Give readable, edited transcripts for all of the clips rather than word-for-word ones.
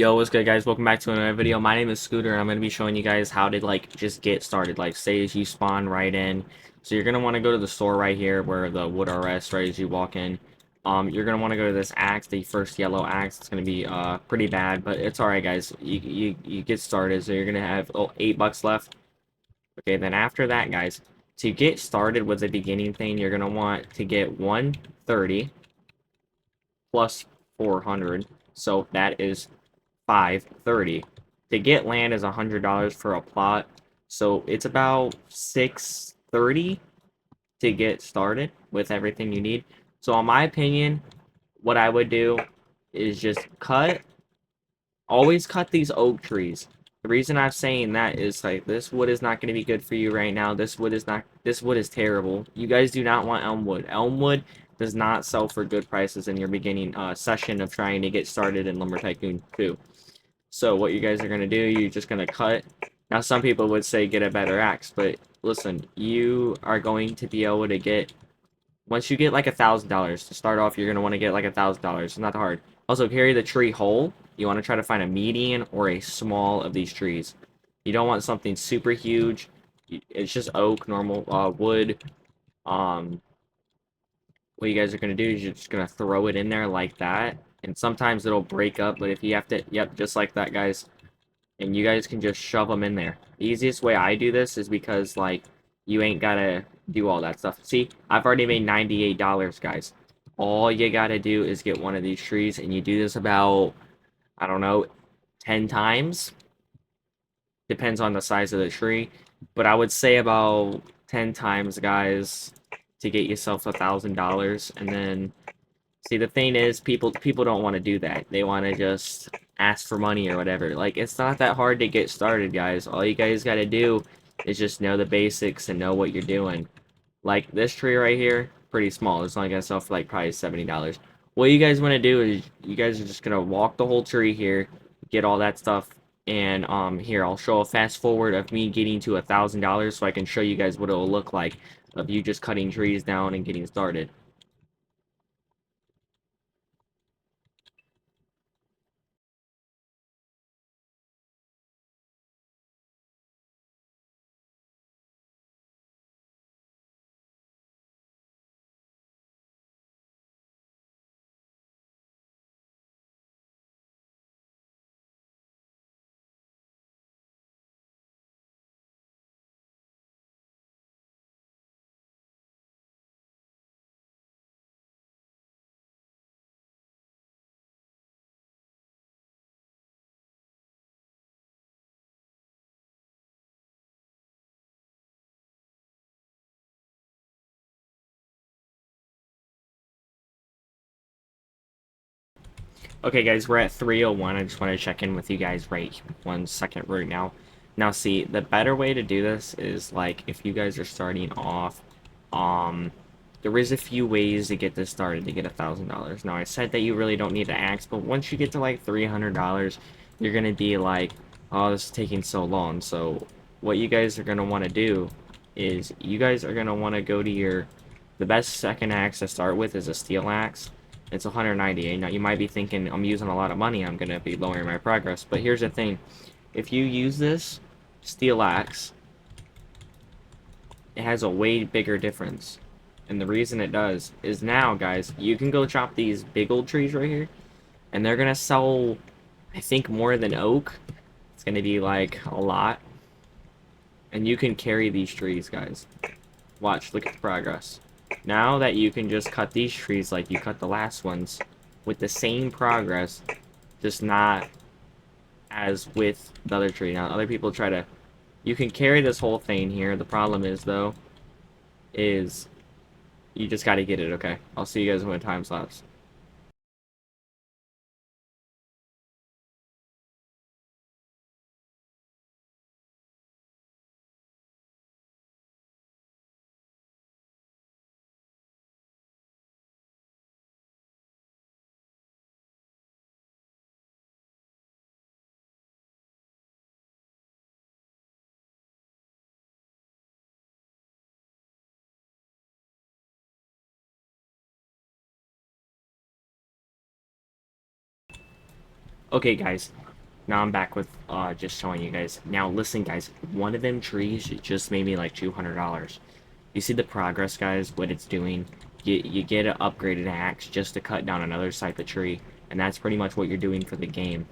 Yo, what's good, guys? Welcome back to another video. My name is Scooter, and I'm going to be showing you guys how to, just get started. Say as you spawn right in. So you're going to want to go to the store right here where the wood rests right as you walk in. You're going to want to go to this axe, the first yellow axe. It's going to be, pretty bad, but it's alright, guys. You get started, so you're going to have, $8 left. Okay, then after that, guys, to get started with the beginning thing, you're going to want to get 130 plus 400. So that is 530. To get land is $100 for a plot, so it's about 630 to get started with everything you need. So in my opinion, what I would do is just always cut these oak trees. The reason I'm saying that is this wood is not going to be good for you right now. This wood is terrible. You guys do not want elm wood. Elm wood does not sell for good prices in your beginning session of trying to get started in Lumber Tycoon 2. So what you guys are going to do, you're just going to cut. Now some people would say get a better axe, but listen, you are going to be able to get, once you get like $1,000 to start off, you're going to want to get like $1,000. It's not hard. Also, carry the tree whole. You want to try to find a median or a small of these trees. You don't want something super huge. It's just oak, normal wood. Um, what you guys are going to do is you're just going to throw it in there like that. And sometimes it'll break up, but if you have to, yep, just like that, guys. And you guys can just shove them in there. The easiest way I do this is because, you ain't gotta do all that stuff. See, I've already made $98, guys. All you gotta do is get one of these trees, and you do this about, I don't know, 10 times. Depends on the size of the tree. But I would say about 10 times, guys, to get yourself $1,000. And then, see, the thing is, people don't want to do that. They want to just ask for money or whatever. It's not that hard to get started, guys. All you guys got to do is just know the basics and know what you're doing. Like this tree right here, pretty small. It's only gonna sell for probably $70. What you guys want to do is you guys are just gonna walk the whole tree here, get all that stuff, and here I'll show a fast forward of me getting to $1,000 so I can show you guys what it'll look like of you just cutting trees down and getting started. Okay, guys, we're at 301. I just want to check in with you guys right 1 second right now. Now, see, the better way to do this is, if you guys are starting off, there is a few ways to get this started to get $1,000. Now, I said that you really don't need the axe, but once you get to, $300, you're going to be like, oh, this is taking so long. So, what you guys are going to want to do is you guys are going to want to go to the best second axe to start with is a steel axe. It's 198. Now you might be thinking I'm using a lot of money, I'm gonna be lowering my progress. But here's the thing. If you use this steel axe, it has a way bigger difference. And the reason it does is now, guys, you can go chop these big old trees right here, and they're gonna sell, I think, more than oak. It's gonna be a lot. And you can carry these trees, guys. Watch, look at the progress. Now that you can just cut these trees like you cut the last ones, with the same progress, just not as with the other tree. Now, other people try to... You can carry this whole thing here. The problem is, though, is you just gotta get it, okay? I'll see you guys when time lapse. Okay, guys. Now I'm back with just showing you guys. Now listen, guys. One of them trees just made me like $200. You see the progress, guys? What it's doing. You get an upgraded axe just to cut down another type of tree, and that's pretty much what you're doing for the game.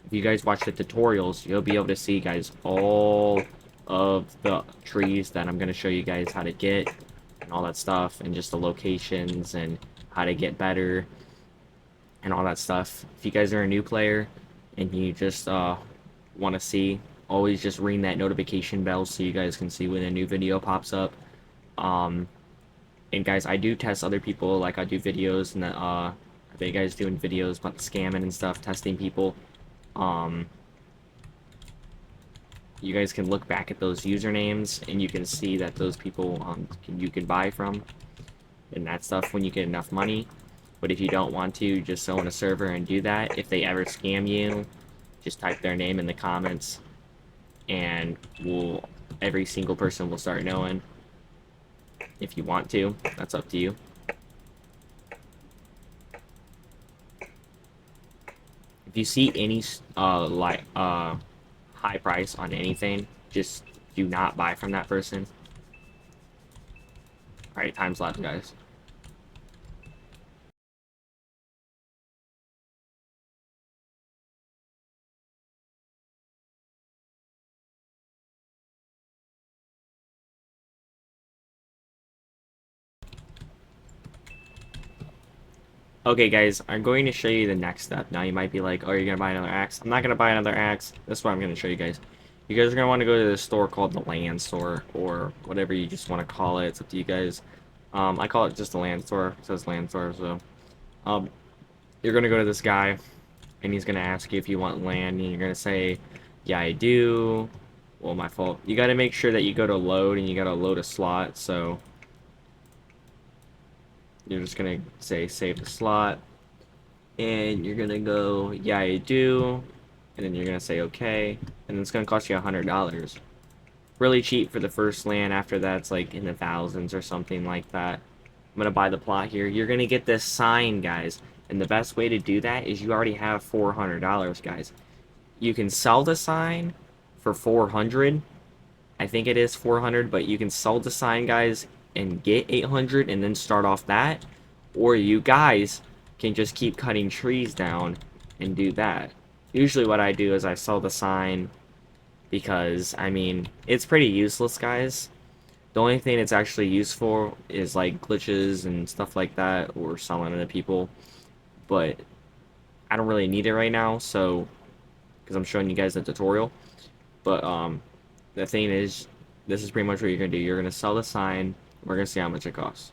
If you guys watch the tutorials, you'll be able to see, guys, all of the trees that I'm going to show you guys how to get and all that stuff, and just the locations and how to get better and all that stuff. If you guys are a new player and you just want to see, always just ring that notification bell so you guys can see when a new video pops up. Um, and guys, I do test other people, like I do videos, and I bet you guys doing videos about scamming and stuff, testing people. Um, you guys can look back at those usernames and you can see that those people you can buy from and that stuff when you get enough money. But if you don't want to, just own a server and do that. If they ever scam you, just type their name in the comments and every single person will start knowing. If you want to, that's up to you. If you see any high price on anything, just do not buy from that person. Alright, time's left, guys. Okay, guys, I'm going to show you the next step. Now, you might be like, oh, you're going to buy another axe. I'm not going to buy another axe. That's what I'm going to show you guys. You guys are going to want to go to the store called the land store, or whatever you just want to call it. It's up to you guys. I call it just the land store. It says land store, so. You're going to go to this guy, and he's going to ask you if you want land, and you're going to say, yeah, I do. Well, my fault. You got to make sure that you go to load, and you got to load a slot, so. You're just going to say save the slot. And you're gonna go, yeah, I do, and then you're gonna say okay, and it's gonna cost you $100. Really cheap for the first land. After that, it's like in the thousands or something like that. I'm gonna buy the plot here. You're gonna get this sign, guys, and the best way to do that is you already have $400, guys. You can sell the sign for 400. I think it is 400, but you can sell the sign, guys, and get 800 and then start off that, or you guys can just keep cutting trees down and do that. Usually what I do is I sell the sign because, I mean, it's pretty useless, guys. The only thing it's actually useful is like glitches and stuff like that, or selling it to people, but I don't really need it right now, so, because I'm showing you guys the tutorial. But the thing is, this is pretty much what you're gonna do. You're gonna sell the sign. We're gonna see how much it costs.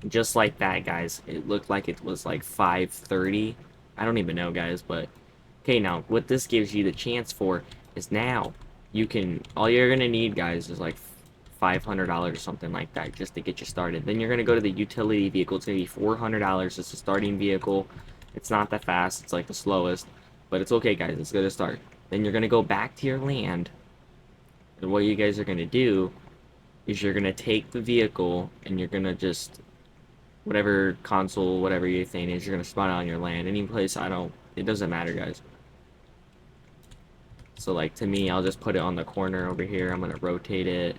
Just like that, guys. It looked like it was like 530. I don't even know, guys, but okay, now what this gives you the chance for is now you can, all you're gonna need, guys, is like $500 or something like that just to get you started. Then you're gonna go to the utility vehicle. It's gonna be $400. It's a starting vehicle. It's not that fast. It's like the slowest, but it's okay, guys. It's good to start. Then you're gonna go back to your land, and what you guys are gonna do is you're gonna take the vehicle and you're gonna just whatever console, whatever your thing is, you're gonna spawn on your land. Any place, it doesn't matter, guys. So like to me, I'll just put it on the corner over here. I'm gonna rotate it,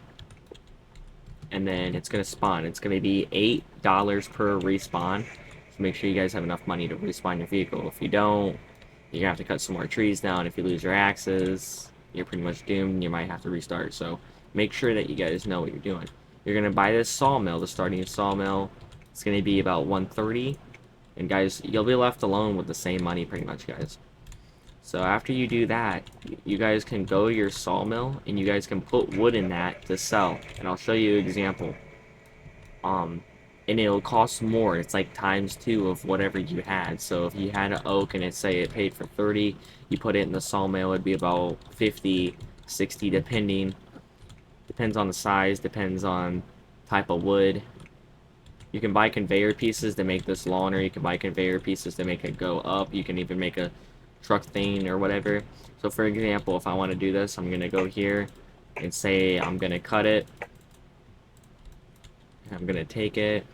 and then it's gonna spawn. It's gonna be $8 per respawn. So make sure you guys have enough money to respawn your vehicle. If you don't, you're gonna have to cut some more trees down. If you lose your axes, you're pretty much doomed. You might have to restart. So make sure that you guys know what you're doing. You're gonna buy this sawmill, the starting sawmill. It's gonna be about 130, and guys, you'll be left alone with the same money pretty much, guys. So after you do that, you guys can go to your sawmill and you guys can put wood in that to sell, and I'll show you an example. And it'll cost more. It's like ×2 of whatever you had. So if you had an oak and it say it paid for 30, you put it in the sawmill, it'd be about 50, 60 depending. Depends on the size, depends on type of wood. You can buy conveyor pieces to make this longer. You can buy conveyor pieces to make it go up. You can even make a truck thing or whatever. So for example, if I want to do this, I'm going to go here and say I'm going to cut it. I'm gonna take it.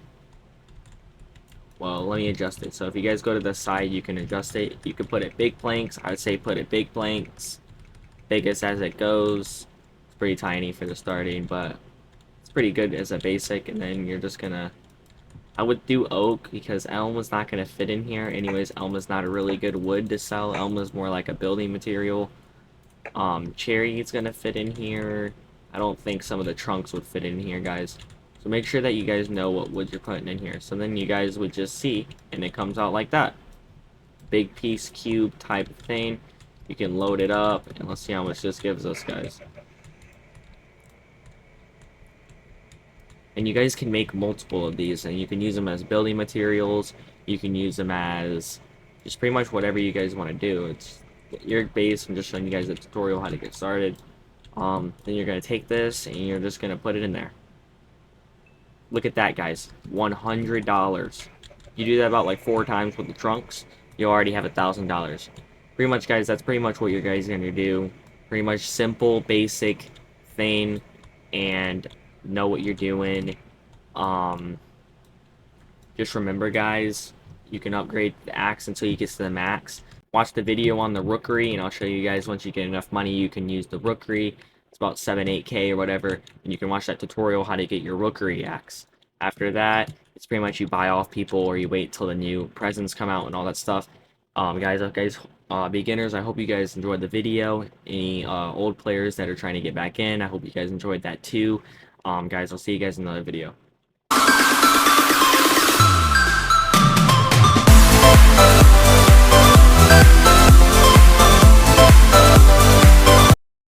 Well, let me adjust it. So if you guys go to the side, you can adjust it. You can put it big planks. I would say put it big planks, biggest as it goes. It's pretty tiny for the starting, but it's pretty good as a basic. And then you're just gonna, I would do oak because elm is not gonna fit in here. Anyways, elm is not a really good wood to sell. Elm is more like a building material. Cherry is gonna fit in here. I don't think some of the trunks would fit in here, guys. So make sure that you guys know what wood you're putting in here. So then you guys would just see, and it comes out like that. Big piece cube type of thing. You can load it up, and let's see how much this gives us, guys. And you guys can make multiple of these, and you can use them as building materials. You can use them as just pretty much whatever you guys want to do. It's your base. I'm just showing you guys a tutorial how to get started. Then you're gonna take this and you're just gonna put it in there. Look at that, guys. $100. You do that about like 4 times with the trunks, you already have $1,000. Pretty much, guys, that's pretty much what you guys are gonna do. Pretty much simple, basic thing, and know what you're doing. Just remember, guys, you can upgrade the axe until you get to the max. Watch the video on the rookery, and I'll show you guys once you get enough money, you can use the rookery. It's about 7-8K or whatever, and you can watch that tutorial how to get your rookery axe. After that, it's pretty much you buy off people or you wait till the new presents come out and all that stuff. Beginners, I hope you guys enjoyed the video. Any old players that are trying to get back in, I hope you guys enjoyed that too. Guys, I'll see you guys in another video.